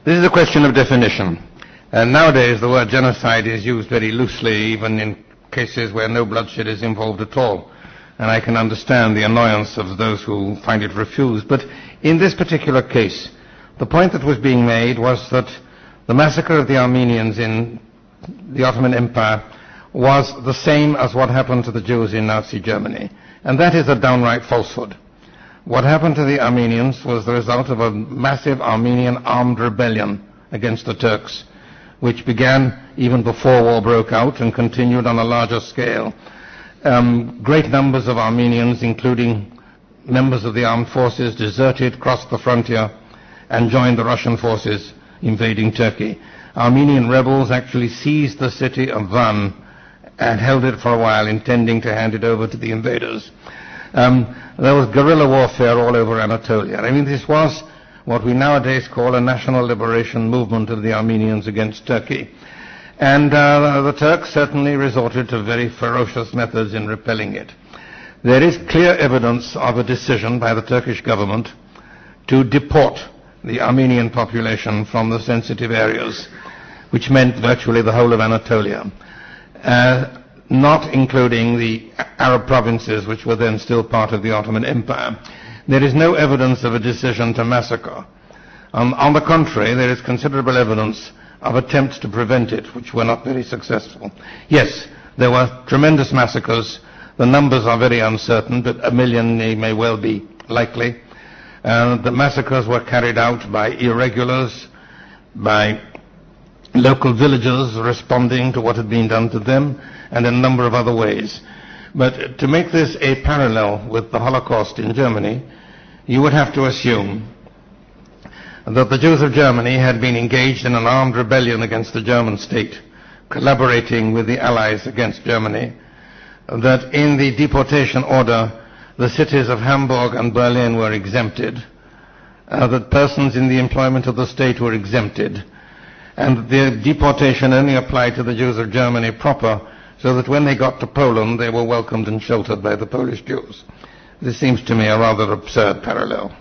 This is a question of definition. And nowadays the word genocide is used very loosely, even in cases where no bloodshed is involved at all. And I can understand the annoyance of those who find it refused. But in this particular case, the point that was being made was that the massacre of the Armenians in the Ottoman Empire was the same as what happened to the Jews in Nazi Germany. And that is a downright falsehood. What happened to the Armenians was the result of a massive Armenian armed rebellion against the Turks, which began even before war broke out and continued on a larger scale. Great numbers of Armenians, including members of the armed forces, deserted, crossed the frontier, and joined the Russian forces invading Turkey. Armenian rebels actually seized the city of Van and held it for a while, intending to hand it over to the invaders. There was guerrilla warfare all over Anatolia. I mean, this was what we nowadays call a national liberation movement of the Armenians against Turkey. And the Turks certainly resorted to very ferocious methods in repelling it. There is clear evidence of a decision by the Turkish government to deport the Armenian population from the sensitive areas, which meant virtually the whole of Anatolia, not including the Arab provinces, which were then still part of the Ottoman Empire. There is no evidence of a decision to massacre. On the contrary, there is considerable evidence of attempts to prevent it, which were not very successful. Yes, there were tremendous massacres. The numbers are very uncertain, but 1 million may well be likely. The massacres were carried out by irregulars, by local villagers responding to what had been done to them, and in a number of other ways. But to make this a parallel with the Holocaust in Germany, you would have to assume that the Jews of Germany had been engaged in an armed rebellion against the German state, collaborating with the Allies against Germany, that in the deportation order the cities of Hamburg and Berlin were exempted, that persons in the employment of the state were exempted, and the deportation only applied to the Jews of Germany proper, so that when they got to Poland they were welcomed and sheltered by the Polish Jews. This seems to me a rather absurd parallel.